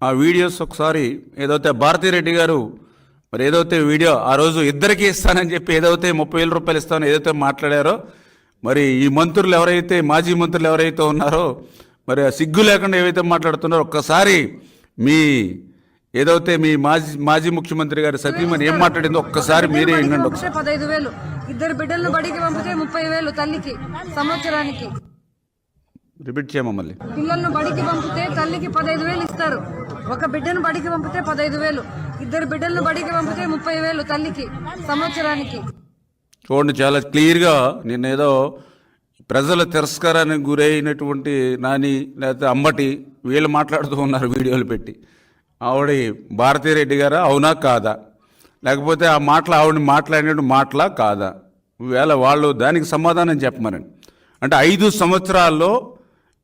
ఆ వీడియోస్ ఒకసారి ఏదైతే భారతిరెడ్డి గారు మరి ఏదైతే వీడియో ఆ రోజు ఇద్దరికి ఇస్తానని చెప్పి ఏదైతే 30,000 రూపాయలు ఇస్తానని ఏదైతే మాట్లాడారో, మరి ఈ మంత్రులు ఎవరైతే మాజీ మంత్రులు ఎవరైతే ఉన్నారో మరి సిగ్గు లేకుండా ఏవైతే మాట్లాడుతున్నారో ఒక్కసారి మీ ఏదైతే మీ మాజీ ముఖ్యమంత్రి గారు సతీమణి ఏం మాట్లాడిందో ఒక్కసారి మీరే వినండి. 15,000 ఇద్దరు బిడ్డలను బడికి పంపితే 30,000 తల్లికి సంవత్సరానికి. రిపీట్ చేయమా మళ్ళీ. పిల్లలను బడికి పంపితే తల్లికి 15,000 ఇస్తారు. ఒక బిడ్డను బడికి పంపితే 15,000, ఇద్దరు బిడ్డలను బడికి పంపితే 30,000 తల్లికి సంవత్సరానికి. చూడండి, చాలా క్లియర్గా నిన్నేదో ప్రజల తిరస్కారానికి గురైనటువంటి నాని లేకపోతే అమ్మటి వీళ్ళు మాట్లాడుతూ ఉన్నారు వీడియోలు పెట్టి. ఆవిడ భారతిరెడ్డి గారా అవునా కాదా, లేకపోతే ఆ ఆవిడని మాట్లాడినట్టు మాటలా కాదా, వేళ వాళ్ళు దానికి సమాధానం చెప్పమనండి. అంటే 5 సంవత్సరాల్లో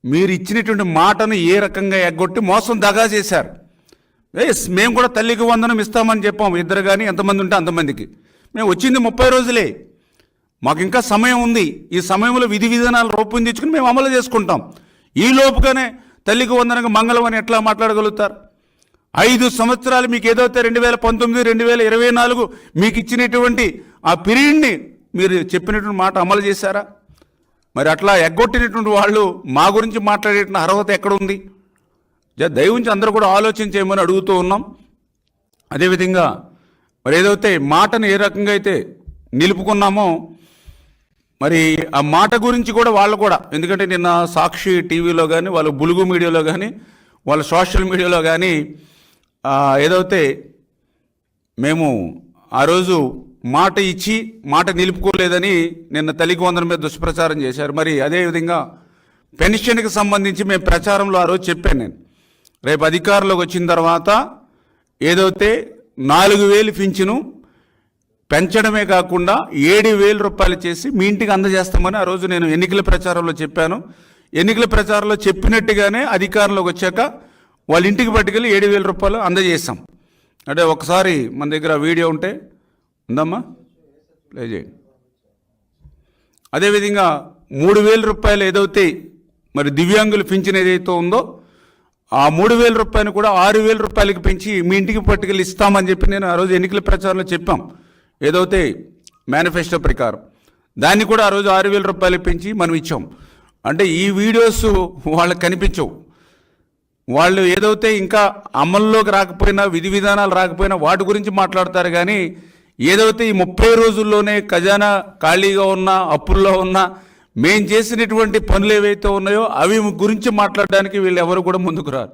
మీరు ఇచ్చినటువంటి మాటను ఏ రకంగా ఎగ్గొట్టి మోసం దగా చేశారు. మేము కూడా తల్లికి వందనం ఇస్తామని చెప్పాము, ఇద్దరు కానీ ఎంతమంది ఉంటే అంతమందికి. మేము వచ్చింది 30 రోజులే, మాకు ఇంకా సమయం ఉంది. ఈ సమయంలో విధి విధానాలు రూపొందించుకుని మేము అమలు చేసుకుంటాం. ఈ లోపుగానే తల్లికి వందనంగా మంగళం అని ఎట్లా మాట్లాడగలుగుతారు? 5 సంవత్సరాలు మీకు ఏదైతే 2019, 2024 మీకు ఇచ్చినటువంటి ఆ పీరియడ్ని మీరు చెప్పినటువంటి మాట అమలు చేశారా? మరి అట్లా ఎగ్గొట్టినటువంటి వాళ్ళు మా గురించి మాట్లాడేటువంటి అర్హత ఎక్కడుంది? దయవుంచి అందరూ కూడా ఆలోచన చేయమని అడుగుతూ ఉన్నాం. అదేవిధంగా మరి ఏదైతే మాటను ఏ రకంగా అయితే నిలుపుకున్నామో మరి ఆ మాట గురించి కూడా వాళ్ళు కూడా, ఎందుకంటే నిన్న సాక్షి టీవీలో కానీ వాళ్ళు బులుగు మీడియాలో కానీ వాళ్ళ సోషల్ మీడియాలో కానీ ఏదైతే మేము ఆ రోజు మాట ఇచ్చి మాట నిలుపుకోలేదని నిన్న తల్లికి వందనం మీద దుష్ప్రచారం చేశారు. మరి అదేవిధంగా పెన్షన్కి సంబంధించి మేము ప్రచారంలో ఆ రోజు చెప్పాను నేను, రేపు అధికారంలోకి వచ్చిన తర్వాత ఏదైతే 4,000 పింఛను పెంచడమే కాకుండా 7,000 రూపాయలు చేసి మీ ఇంటికి అందజేస్తామని ఆ రోజు నేను ఎన్నికల ప్రచారంలో చెప్పాను. ఎన్నికల ప్రచారంలో చెప్పినట్టుగానే అధికారంలోకి వచ్చాక వాళ్ళ ఇంటికి పట్టుకెళ్ళి 7,000 రూపాయలు అందజేస్తాం. అంటే ఒకసారి మన దగ్గర వీడియో ఉంటే ఉందమ్మా, ప్లే చేయండి. అదేవిధంగా 3,000 రూపాయలు ఏదైతే మరి దివ్యాంగులు పింఛన్ ఏదైతే ఉందో ఆ 3,000 రూపాయలు కూడా 6,000 రూపాయలకి పెంచి మీ ఇంటికి పట్టుకెళ్ళి ఇస్తామని చెప్పి నేను ఆ రోజు ఎన్నికల ప్రచారంలో చెప్పాం. ఏదైతే మేనిఫెస్టో ప్రకారం దాన్ని కూడా ఆ రోజు 6,000 రూపాయలు పెంచి మనం ఇచ్చాం. అంటే ఈ వీడియోస్ వాళ్ళకి కనిపించవు. వాళ్ళు ఏదైతే ఇంకా అమల్లోకి రాకపోయినా విధి విధానాలు రాకపోయినా వాటి గురించి మాట్లాడతారు. కానీ ఏదైతే ఈ 30 రోజుల్లోనే ఖజానా ఖాళీగా ఉన్నా అప్పుల్లో ఉన్నా మేం చేసినటువంటి పనులు ఏవైతే ఉన్నాయో అవి గురించి మాట్లాడడానికి వీళ్ళు ఎవరు కూడా ముందుకు రారు.